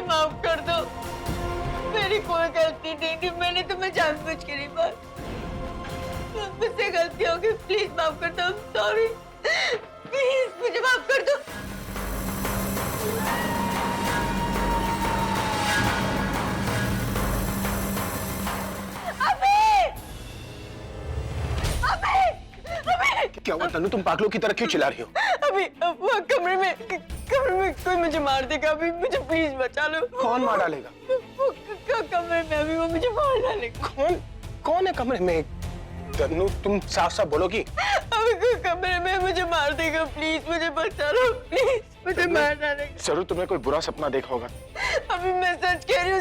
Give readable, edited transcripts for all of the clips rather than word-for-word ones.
माफ कर दो, मेरी कोई गलती नहीं थी, मैंने तुम्हें जानबूझ के नहीं मारा, मुझसे गलती हो गई, प्लीज माफ कर दो, सॉरी, प्लीज मुझे माफ कर दो। क्या हुआ तनु, तुम पागलों की तरह क्यों चिल्ला रही हो? अभी वो कमरे में कोई मुझे मार देगा, अभी मुझे प्लीज बचा लो। कौन मार डालेगा? वो कमरे में अभी वो मुझे मार डालेगा। कौन है कमरे में? तनु तुम साफ साफ बोलो कि अभी कोई कमरे में मुझे मार देगा, प्लीज मुझे बचा लो, प्लीज मुझे मार डालेगा। जरूर तुमने कोई बुरा सपना देखा होगा। अभी मैं सच कह रही हूँ,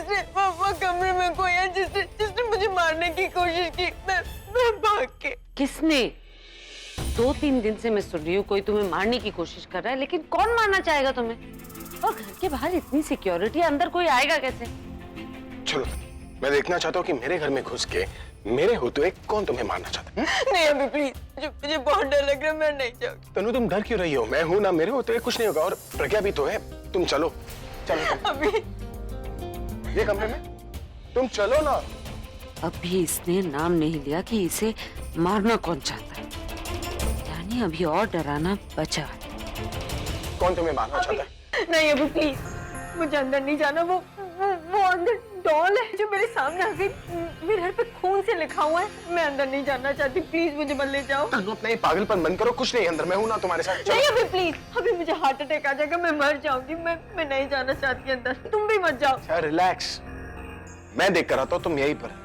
वो कमरे में कोई है जिसने मुझे मारने की कोशिश की, मैं भाग के। किसने? 2-3 दिन से मैं सुन रही हूँ कोई तुम्हें मारने की कोशिश कर रहा है, लेकिन कौन मारना चाहेगा तुम्हें? और घर के बाहर इतनी सिक्योरिटी, अंदर कोई आएगा कैसे? चलो मैं देखना चाहता हूँ कि मेरे घर में घुस के मेरे होते हुए कौन तुम्हें मारना चाहता है। नहीं अभी प्लीज, मुझे बहुत डर लग रहा है, मैं नहीं जाऊंगी। तनु तुम डर क्यों रही हो? मैं हूं ना, मेरे होते हुए कुछ नहीं होगा। और प्रज्ञा भी तो है, तुम चलो चलो अभी ये कमरे में तुम चलो ना। अभी इसने नाम नहीं लिया कि इसे मारना कौन चाहता है, यानी अभी और डराना बचा। कौन तुम्हें मारना चाहता है? नहीं अभी प्लीज, मुझे अंदर नहीं जाना। वो अंदर डॉल है जो मेरे सामने आ गई, मेरे घर पे खून से लिखा हुआ है, मैं अंदर नहीं जाना चाहती, प्लीज मुझे मत ले जाओ। तनु अपना ये पागलपन बंद करो, कुछ नहीं अंदर, मैं हूं ना तुम्हारे साथ। नहीं अभी प्लीज, अभी मुझे हार्ट अटैक आ जाएगा, मैं मर जाऊंगी, मैं नहीं जाना चाहती अंदर, तुम भी मत जाओ। यार रिलैक्स, मैं देख कर आता हूँ, तुम यहीं पर।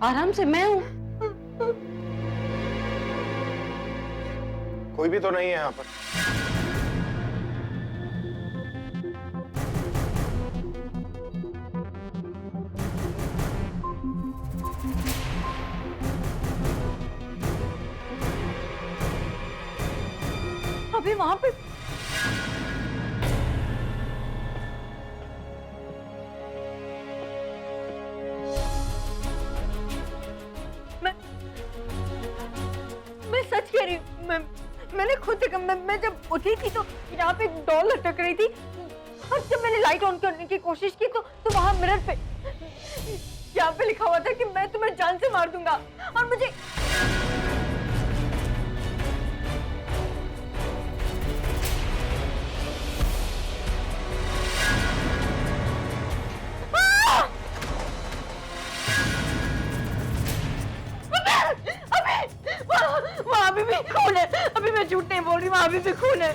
आराम से, मैं हूँ। कोई भी तो नहीं है यहाँ पर। अभी वहां पे मैं सच कह रही हूँ, मैंने खुद देखा, मैं जब उठी थी तो यहाँ पे एक डॉल लटक रही थी, और जब मैंने लाइट ऑन करने की कोशिश की तो वहां मिरर पे यहाँ पे लिखा हुआ था कि मैं तुम्हें जान से मार दूंगा, और मुझे वहाँ अभी भी खून है, अभी मैं झूठ नहीं बोल रही, वहाँ अभी भी खून है।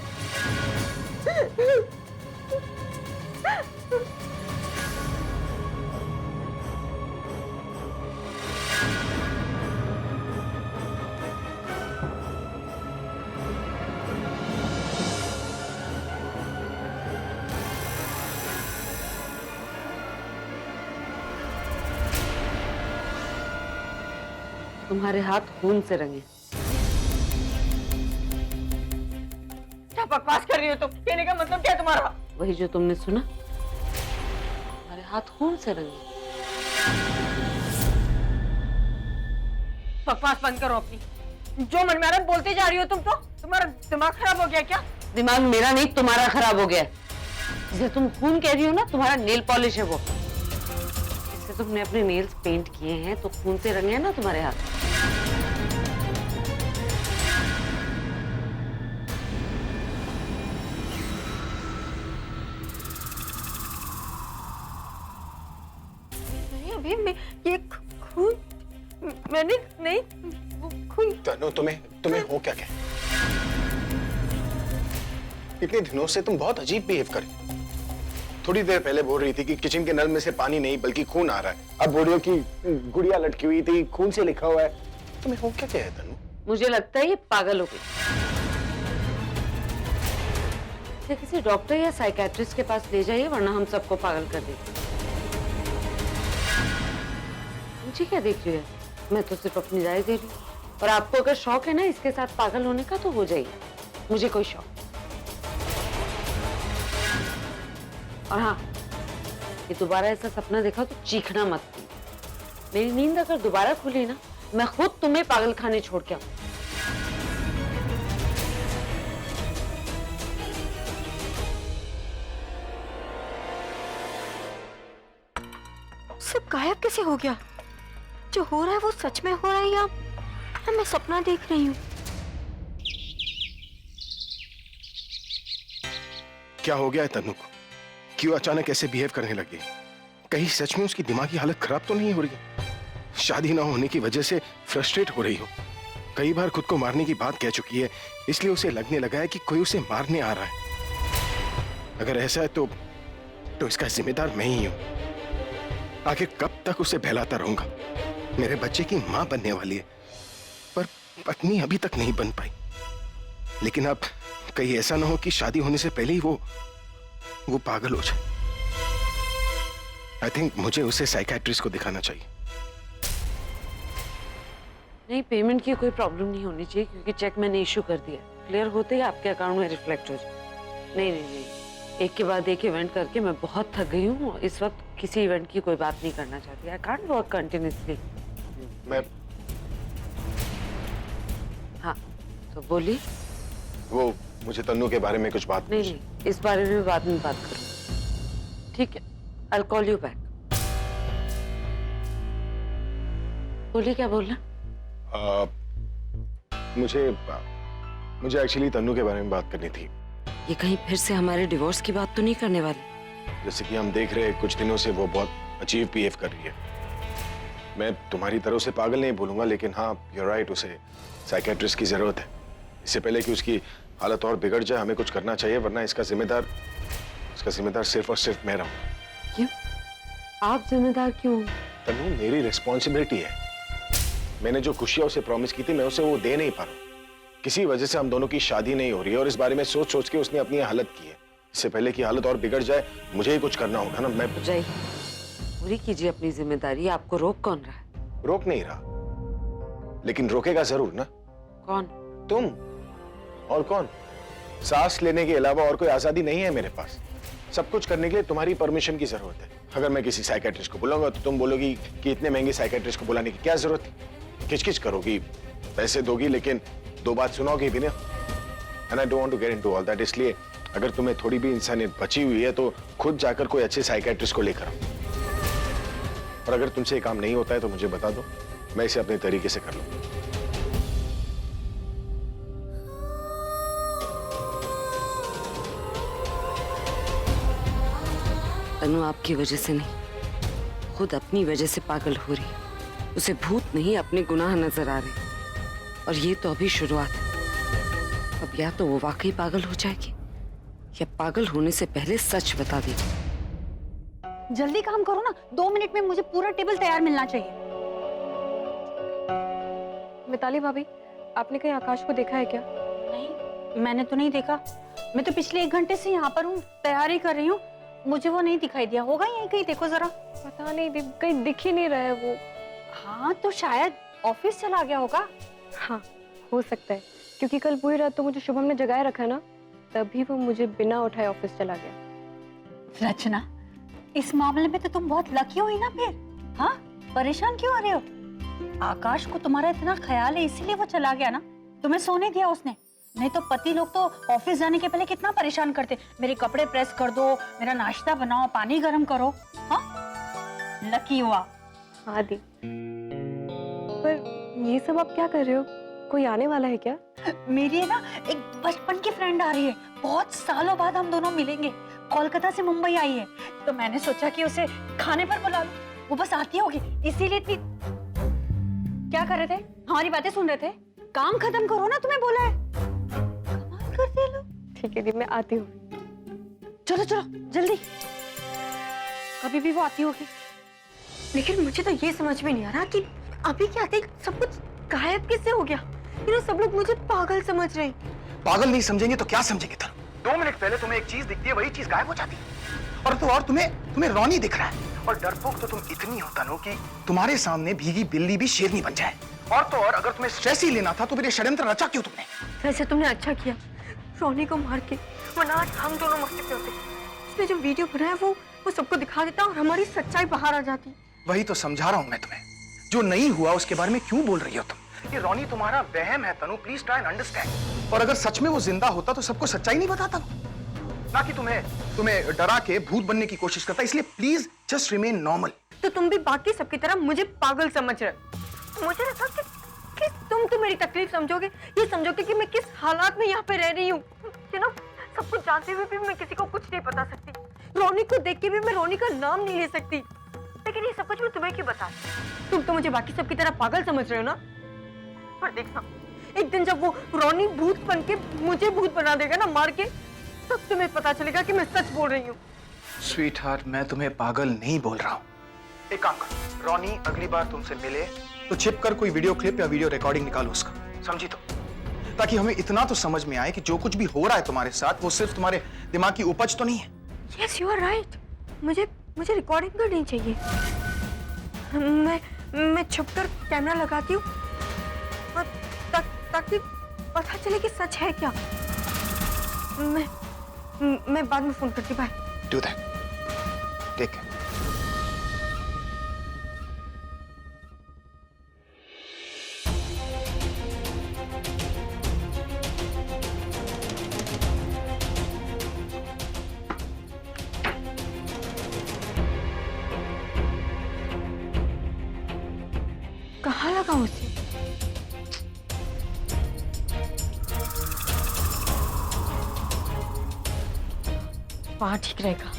तुम्हारे हाथ खून से रंगे। क्या बकवास कर रही हो तुम? कहने का मतलब क्या तुम्हारा? वही जो तुमने सुना, तुम्हारे हाथ खून से रंगे। बकवास बंद करो अपनी, जो मन में आ रहा है बोलते जा रही हो तुम तो। तुम्हारा दिमाग खराब हो गया क्या? दिमाग मेरा नहीं, तुम्हारा खराब हो गया। जिसे तुम खून कह रही हो ना, तुम्हारा नेल पॉलिश है वो। जिससे तुमने अपने नेल्स पेंट किए हैं तो खून से रंगे हैं ना तुम्हारे हाथ। नहीं अभी मैं ये खून मैंने नहीं, खून। तनु तुम्हें हो क्या? इतने दिनों से तुम बहुत अजीब बिहेव कर रही हो। थोड़ी देर पहले बोल रही थी कि किचन के नल में से पानी नहीं बल्कि खून आ रहा है, अब बोल रही हो कि गुड़िया लटकी हुई थी, खून से लिखा हुआ है। तुम्हें हो क्या है तनु? मुझे लगता है ये पागल हो गई। इसे किसी डॉक्टर या साइकेट्रिस्ट के पास ले जाइए, वरना हम सबको पागल कर देंगे। मुझे क्या देख रही है? मैं तो सिर्फ अपनी राय दे रही हूँ। और आपको अगर शौक है ना इसके साथ पागल होने का, तो हो जाइए, मुझे कोई शौक। और हाँ, ये दोबारा ऐसा सपना देखा तो चीखना मत। मेरी नींद अगर दोबारा खुली ना, मैं खुद तुम्हें पागल खाने छोड़ के आऊं। सब गायब कैसे हो गया? जो हो रहा है वो सच में हो रहा है या मैं सपना देख रही हूँ? क्या हो गया है तन्नू को? क्यों अचानक ऐसे बिहेव करने लगी? कहीं सच में उसकी दिमागी हालत खराब तो नहीं हो रही है? शादी ना होने की वजह से फ्रस्ट्रेट हो रही हो। कई बार खुद को मारने की बात कह चुकी है, इसलिए उसे लगने लगा है कि कोई उसे मारने आ रहा है। अगर ऐसा है तो इसका जिम्मेदार मैं ही हूं। आखिर कब तक उसे बहलाता रहूंगा? मेरे बच्चे की मां बनने वाली है, पर पत्नी अभी तक नहीं बन पाई। लेकिन अब कहीं ऐसा ना हो कि शादी होने से पहले ही वो पागल हो जाए। आई थिंक मुझे उसे साइकियाट्रिस्ट को दिखाना चाहिए। नहीं, पेमेंट की कोई प्रॉब्लम नहीं होनी चाहिए, क्योंकि चेक मैंने इशू कर दिया। क्लियर होते ही आपके अकाउंट में रिफ्लेक्ट हो जाए। नहीं नहीं नहीं, एक के बाद एक इवेंट करके मैं बहुत थक गई हूँ। इस वक्त किसी इवेंट की कोई बात नहीं करना चाहती। I can't work continuously. मैं हाँ, तो बोलिए। वो मुझे तन्नू के बारे में कुछ बात नहीं, इस बारे में बाद में बात करूँ। ठीक है, आई कॉल यू बैक। बोलिए, क्या बोलना? मुझे एक्चुअली तन्नू के बारे में बात करनी थी। ये कहीं फिर से हमारे डिवोर्स की बात तो नहीं करने वाले? जैसे कि हम देख रहे हैं कुछ दिनों से वो बहुत अजीब बिहेव कर रही है। मैं तुम्हारी तरह से पागल नहीं बोलूंगा, लेकिन हाँ, यू आर राइट, उसे साइकियाट्रिस्ट की जरूरत है। इससे पहले कि उसकी हालत और बिगड़ जाए, हमें कुछ करना चाहिए, वरना इसका जिम्मेदार सिर्फ और सिर्फ मैं रहूंगा। क्यों? आप जिम्मेदार क्यों? तन्नू, मेरी रिस्पॉन्सिबिलिटी है। मैंने जो खुशियां उसे प्रॉमिस की थी, मैं उसे वो दे नहीं पा रहा हूँ। किसी वजह से हम दोनों की शादी नहीं हो रही है, और इस बारे में सोच सोच के उसने अपनी हालत की है। इससे पहले कि हालत और बिगड़ जाए, मुझे ही कुछ करना होगा ना। मैं पूरी कीजिए अपनी जिम्मेदारी। आपको रोक कौन रहा है? रोक नहीं रहा, लेकिन रोकेगा जरूर ना। कौन? तुम। और कौन? सांस लेने के अलावा और कोई आजादी नहीं है मेरे पास। सब कुछ करने के लिए तुम्हारी परमिशन की जरूरत है। अगर मैं किसी साइकियाट्रिस्ट को बुलाऊंगा तो तुम बोलोगी कि इतने महंगे साइकियाट्रिस्ट को बुलाने की क्या जरूरत थी? किचकिच करोगी, पैसे दोगी, लेकिन दो बात सुनोगी भी ना। And I don't want to get into all that. इसलिए अगर तुम्हें थोड़ी भी इंसानियत बची हुई है तो खुद जाकर कोई अच्छे साइकियाट्रिस्ट को लेकर आओ। और अगर तुमसे ये काम नहीं होता है तो मुझे बता दो, मैं इसे अपने तरीके से कर लूंगा। तनु आपकी वजह से नहीं, खुद अपनी वजह से पागल हो रही है। उसे भूत नहीं, अपने गुनाह नजर आ रहे। और ये तो अभी शुरुआत है। अब या तो वो वाकई पागल हो जाएगी, या पागल होने से पहले सच बता देगी। जल्दी काम करो ना, 2 मिनट में मुझे पूरा टेबल तैयार मिलना चाहिए। मिताली भाभी, आपने कहीं आकाश को देखा है क्या? नहीं, मैंने तो नहीं देखा। मैं तो पिछले 1 घंटे से यहाँ पर हूँ, तैयारी कर रही हूँ। मुझे वो नहीं दिखाई दिया। होगा यहीं कहीं, देखो जरा। पता नहीं, कहीं दिख ही नहीं रहा है वो। हाँ, तो शायद ऑफिस चला गया होगा। हाँ, हो सकता है, क्योंकि कल पूरी रात तो मुझे शुभम ने जगाए रखा ना, तभी वो मुझे बिना उठाए ऑफिस चला गया। रचना, इस मामले में तो तुम बहुत लकी हुई ना फिर। हाँ, परेशान क्यों हो रहे हो? आकाश को तुम्हारा इतना ख्याल है, इसीलिए वो चला गया ना। तुम्हें सोने दिया उसने। नहीं तो पति लोग तो ऑफिस जाने के पहले कितना परेशान करते, मेरे कपड़े प्रेस कर दो, मेरा नाश्ता बनाओ, पानी गर्म करो। हाँ, लकी हुआ। हाँ दी, पर ये सब आप क्या कर रहे हो? कोई आने वाला है क्या? मेरी ना एक बचपन की फ्रेंड आ रही है, बहुत सालों बाद हम दोनों मिलेंगे। कोलकाता से मुंबई आई है, तो मैंने सोचा कि उसे खाने पर बुला लूं। वो बस आती होगी, इसीलिए इतनी। क्या कर रहे थे? हमारी बातें सुन रहे थे? काम खत्म करो ना, तुम्हें बोला है। कमाल करते हैं लोग। ठीक है दी, मैं आती हूँ। चलो चलो जल्दी, कभी भी वो आती होगी। लेकिन मुझे तो ये समझ में नहीं आ रहा कि अभी क्या थे, सब कुछ गायब कैसे हो गया? सब लोग मुझे पागल समझ रहे हैं। पागल नहीं समझेंगे तो क्या समझेंगे? 2 मिनट पहले तुम्हें एक चीज दिखती है, वही चीज गायब हो जाती है। और तो और तुम्हें रोनी दिख रहा है। और डरपोक तो तुम इतनी हो तनु कि तुम्हारे सामने भीगी बिल्ली भी शेरनी बन जाए। और तो और अगर तुम्हें स्ट्रेस ही लेना था तो मेरे षड्यंत्र रचा क्यों तुमने? वैसे तुमने अच्छा किया रोनी को मार के, वरना आज हम दोनों मस्ती पे होते। उसने जो वीडियो बनाया वो सबको दिखा देता और हमारी सच्चाई बाहर आ जाती। वही तो समझा रहा हूं मैं तुम्हें। जो नहीं हुआ उसके बारे में क्यों बोल रही हो तुम? ये रोनी तुम्हारा वहम है तनु, प्लीज ट्राई एंड अंडरस्टैंड। और अगर सच में वो जिंदा होता तो सबको सच्चाई नहीं बताता, ना कि तुम्हें डरा के भूत बनने की कोशिश करता। इसलिए प्लीज जस्ट रिमेन नॉर्मल। तो तुम भी बाकी सबकी तरह मुझे पागल समझ रहे हो। मुझे लगा कि तुम तो मेरी तकलीफ समझोगे, ये समझोगे कि मैं किस हालात में यहाँ पे रह रही हूँ। यू नो, सब कुछ जानते हुए भी मैं किसी को कुछ नहीं बता सकती। रोनी को देख के भी मैं रोनी का नाम नहीं ले सकती। लेकिन ये सब कुछ मैं तुम्हें क्यों बता? तुम तो मुझे बाकी सबकी तरह पागल समझ रहे हो ना। पर देखना, एक दिन जब वो रोनी भूत बन के मुझे भूत बना देगा ना मार के, तब तुम्हें पता चलेगा कि मैं सच बोल रही हूँ। स्वीट हार्ट, मैं तुम्हें पागल नहीं बोल रहा हूँ। एक काम कर, रोनी अगली बार तुमसे मिले तो छिप कर कोई वीडियो क्लिप या वीडियो रिकॉर्डिंग निकालो उसका, समझी तो? ताकि हमें इतना तो समझ में आए कि जो कुछ भी हो रहा है तुम्हारे साथ वो सिर्फ तुम्हारे दिमाग की उपज तो नहीं है। Yes, you are right. मुझे रिकॉर्डिंग करनी चाहिए। मैं छुपकर कैमरा लगाती हूँ ताकि पता चले कि सच है क्या। मैं बाद में फोन करती। Bye. Do that. Take care. कहाँ लगा उसे? वहाँ ठीक रहेगा।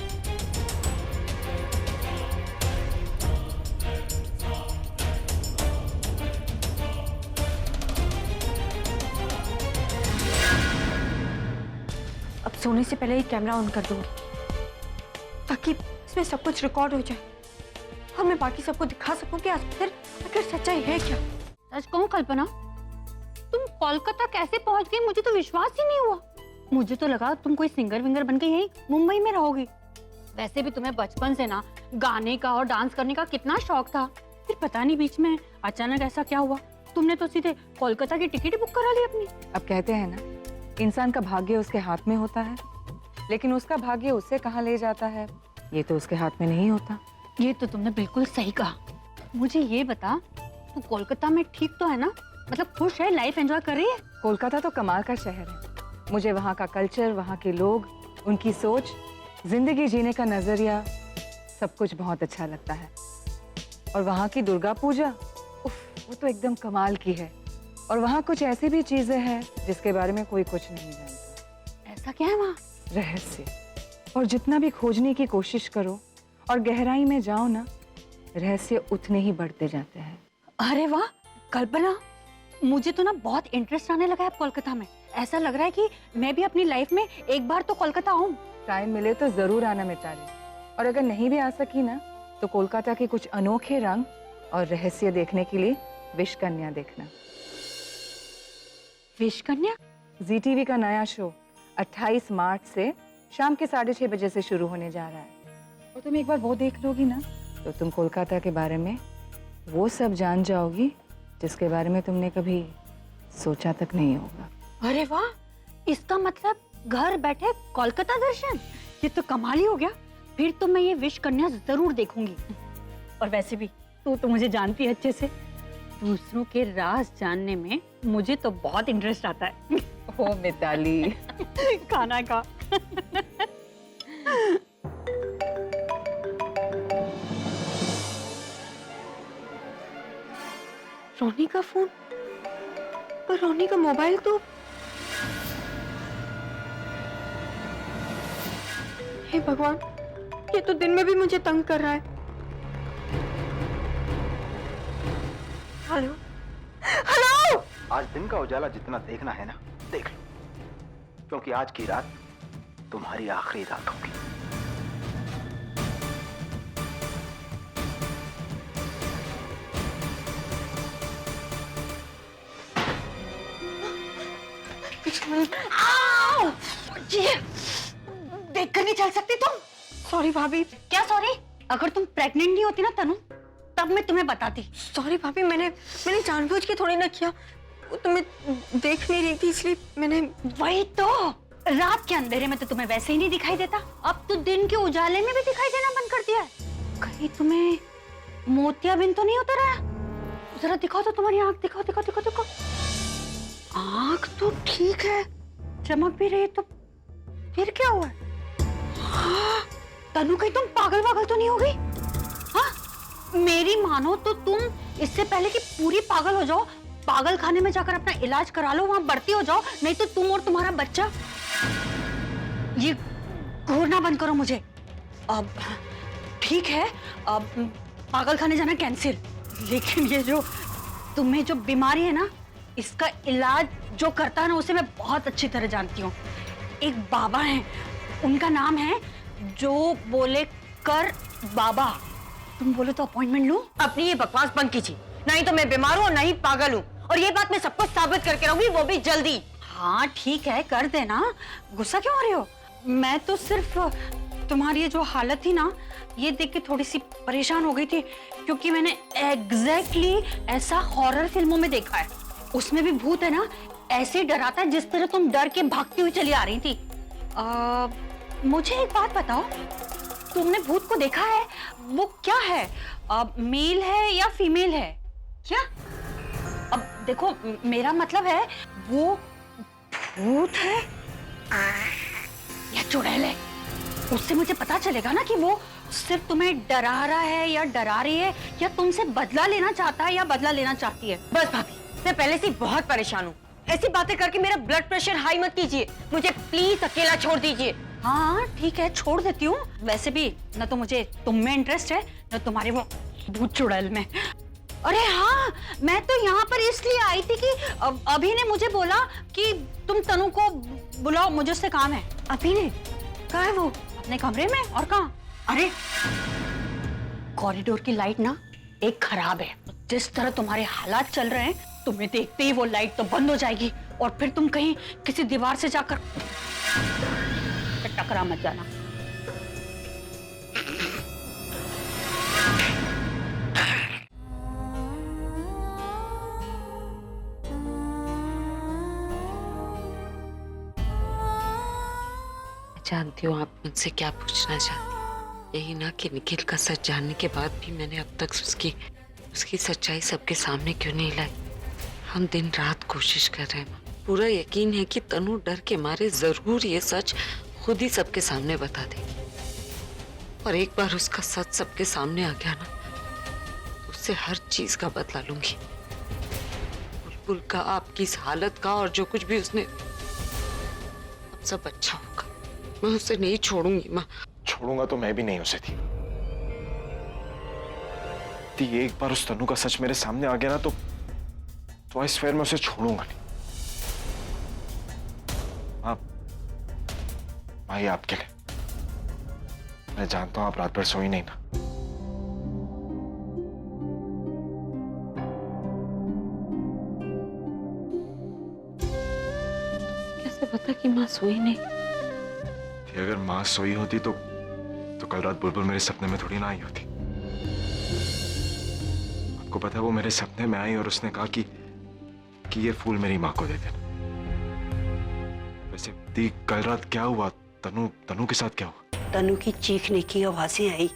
अब सोने से पहले ही कैमरा ऑन कर दूंगी ताकि इसमें सब कुछ रिकॉर्ड हो जाए और मैं बाकी सबको दिखा सकूं कि आखिर सच्चाई है क्या। सच कहूं कल्पना, तुम कोलकाता कैसे पहुंच गई? मुझे तो विश्वास ही नहीं हुआ। मुझे तो लगा तुम कोई सिंगर विंगर बन के यहीं मुंबई में रहोगी। वैसे भी तुम्हें बचपन से ना गाने का और डांस करने का कितना शौक था, फिर पता नहीं बीच में अचानक ऐसा क्या हुआ, तुमने तो सीधे कोलकाता की टिकट बुक करा ली अपनी। अब कहते हैं ना, इंसान का भाग्य उसके हाथ में होता है, लेकिन उसका भाग्य उससे कहाँ ले जाता है ये तो उसके हाथ में नहीं होता। ये तो तुमने बिल्कुल सही कहा। मुझे ये बता, तू कोलकाता में ठीक तो है ना? मतलब खुश है, लाइफ एंजॉय कर रही है? कोलकाता तो कमाल का शहर है। मुझे वहाँ का कल्चर, वहाँ के लोग, उनकी सोच, जिंदगी जीने का नजरिया, सब कुछ बहुत अच्छा लगता है। और वहाँ की दुर्गा पूजा, उफ, वो तो एकदम कमाल की है। और वहाँ कुछ ऐसी भी चीजें हैं जिसके बारे में कोई कुछ नहीं जानता। ऐसा क्या है वहाँ? रहस्य। और जितना भी खोजने की कोशिश करो और गहराई में जाओ ना, रहस्य उतने ही बढ़ते जाते हैं। अरे वाह कल्पना, मुझे तो ना बहुत इंटरेस्ट आने लगा है कोलकाता में। ऐसा लग रहा है कि मैं भी अपनी लाइफ में एक बार तो कोलकाता आऊं। टाइम मिले तो जरूर आना मिताली। और अगर नहीं भी आ सकी ना, तो कोलकाता के कुछ अनोखे रंग और रहस्य देखने के लिए विश कन्या देखना। विश कन्या? ZTV का नया शो 28 मार्च से शाम के 6:30 बजे से शुरू होने जा रहा है। और तुम एक बार वो देख लोगी ना, तो तुम कोलकाता के बारे में वो सब जान जाओगी जिसके बारे में तुमने कभी सोचा तक नहीं होगा। अरे वाह, इसका मतलब घर बैठे कोलकाता दर्शन, ये तो कमाल ही हो गया। फिर तो मैं ये विश कन्या जरूर देखूंगी। और वैसे भी तू तो मुझे जानती है अच्छे से, दूसरों के राज जानने में मुझे तो बहुत इंटरेस्ट आता है। ओ मिताली। खाना का। रोनी का फोन, पर रोनी का मोबाइल तो। हे भगवान, ये तो दिन में भी मुझे तंग कर रहा है। Hello hello. आज दिन का उजाला जितना देखना है ना, देख लो, क्योंकि आज की रात तुम्हारी आखिरी रात होगी। जी, देख कर नहीं चल सकती तुम? सॉरी भाभी, क्या सॉरी? अगर तुम प्रेग्नेंट नहीं होती ना तनु, तब मैं तुम्हें बताती। सॉरी भाभी, मैंने जानबूझ के थोड़ी ना किया। वो तुम्हें देख नहीं रही थी इसलिए मैंने। वही तो, रात के अंधेरे में तो तुम्हें वैसे ही नहीं दिखाई देता, अब तो दिन के उजाले में भी दिखाई देना बंद कर दिया है। कहीं तुम्हें मोतियाबिंद तो नहीं उतर रहा? जरा दिखाओ तो, तुम्हारी आंख दिखाओ दिखाओ दिखाओ दिखाओ। आंख तो ठीक है, चमक भी रही है, तो फिर क्या हुआ? हाँ, तनु कहीं तुम पागल पागल तो नहीं हो गई? हाँ, मेरी मानो तो तुम इससे पहले कि पूरी पागल हो जाओ, पागल खाने में जाकर अपना इलाज करा लो, वहां भर्ती हो जाओ, नहीं तो तुम और तुम्हारा बच्चा। ये घूरना बंद करो मुझे। अब ठीक है, अब पागल खाने जाना कैंसिल, लेकिन ये जो तुम्हें जो बीमारी है ना, इसका इलाज जो करता है ना, उसे मैं बहुत अच्छी तरह जानती हूँ। एक बाबा हैं, उनका नाम है जो बोले कर बाबा। तुम बोले तो अपॉइंटमेंट लूं? अपनी ये बकवास बंद कीजिए, नहीं तो मैं बीमार हूँ नहीं पागल हूँ, और ये बात मैं सबको साबित करके रहूंगी, वो भी जल्दी। हाँ ठीक है, कर देना, गुस्सा क्यों हो रही हो? मैं तो सिर्फ तुम्हारी ये जो हालत थी ना, ये देख के थोड़ी सी परेशान हो गई थी, क्योंकि मैंने एग्जैक्टली ऐसा हॉरर फिल्मों में देखा है। उसमें भी भूत है ना, ऐसे डराता है जिस तरह तुम डर के भागती हुई चली आ रही थी। मुझे एक बात बताओ, तुमने भूत को देखा है? वो क्या है, मेल है या फीमेल है? क्या? अब देखो, मेरा मतलब है वो भूत है या चुड़ैल है, उससे मुझे पता चलेगा ना कि वो सिर्फ तुम्हें डरा रहा है या डरा रही है, या तुमसे बदला लेना चाहता है या बदला लेना चाहती है। बस भाभी, मैं पहले से बहुत परेशान हूँ, ऐसी बातें करके मेरा ब्लड प्रेशर हाई मत कीजिए, मुझे प्लीज अकेला छोड़ दीजिए। हाँ ठीक है, छोड़ देती हूँ। वैसे भी न तो मुझे तुम में इंटरेस्ट है, न तुम्हारे वो भूत चुड़ैल में। अरे हाँ, मैं तो यहाँ पर इसलिए आई थी कि अभी ने मुझे बोला कि तुम तनु को बुलाओ, मुझे उससे काम है। अभी ने? कहाँ है वो? अपने कमरे में, और कहाँ? अरे कॉरिडोर की लाइट ना एक खराब है, जिस तरह तुम्हारे हालात चल रहे हैं, तुम्हें देखते ही वो लाइट तो बंद हो जाएगी, और फिर तुम कहीं किसी दीवार से जाकर टकरा मत जाना। जानती हूँ आप मुझसे क्या पूछना चाहती हैं। यही ना कि निखिल का सच जानने के बाद भी मैंने अब तक उसकी सच्चाई सबके सामने क्यों नहीं लाई। हम दिन रात कोशिश कर रहे हैं। पूरा यकीन है कि तनु डर के मारे जरूर ये सच खुद ही सबके सामने बता देगी, और एक बार उसका सच सबके सामने आ गया ना, तो उससे हर चीज का बदला लूंगी। बुलबुल का, आपकी इस हालत का, और जो कुछ भी उसने, अब सब अच्छा होगा। मैं उसे नहीं छोड़ूंगी माँ। छोड़ूंगा तो मैं भी नहीं उसे थी। एक बार उस तनु का सच मेरे सामने आ गया ना, तो इस फेर में उसे छोड़ूंगा नहीं। माँ, ये आपके लिए। मैं जानता हूं आप रात भर सोई नहीं ना। कैसे पता कि माँ सोई नहीं? अगर माँ सोई होती तो कल रात बुलबुल मेरे सपने में थोड़ी ना आई होती। आपको पता है, वो मेरे सपने में आई और उसने कहा कि ये फूल मेरी माँ को दे देना। वैसे दी, कल रात क्या हुआ? तनु के साथ क्या हुआ? तनु की चीखने की आवाजें आई,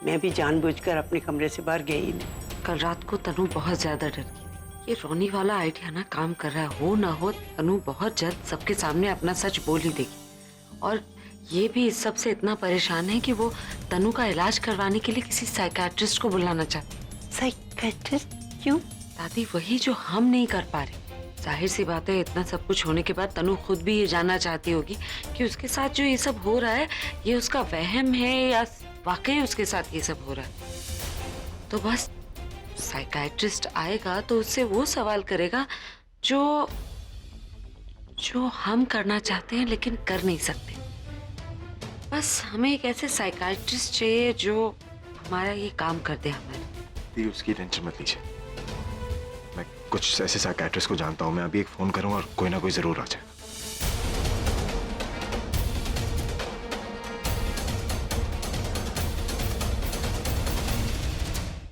मैं भी जानबूझकर अपने कमरे से बाहर गई नहीं। कल रात को तनु बहुत ज्यादा डर गई थी। ये रोनी वाला आइडिया ना काम कर रहा है। हो ना हो, तनु बहुत जल्द सबके सामने अपना सच बोल ही देगी, और ये भी इस सब से इतना परेशान है कि वो तनु का इलाज करवाने के लिए किसी साइकियाट्रिस्ट को बुलाना चाहती। साइकियाट्रिस्ट? क्यों? दादी, वही जो हम नहीं कर पा रहे। जाहिर सी बात है, इतना सब कुछ होने के बाद तनु खुद भी ये जानना चाहती होगी कि उसके साथ जो ये सब हो रहा है, ये उसका वहम है या वाकई उसके साथ ये सब हो रहा है। तो बस साइकियाट्रिस्ट आएगा तो उससे वो सवाल करेगा जो हम करना चाहते हैं लेकिन कर नहीं सकते। बस हमें एक ऐसे साइकियाट्रिस्ट चाहिए जो हमारा ये काम कर दे हमारे। उसकी टेंशन मत लीजिए, मैं कुछ ऐसे साइकियाट्रिस्ट को जानता हूँ। मैं अभी एक फोन करूँ और कोई ना कोई जरूर आ जाएगा।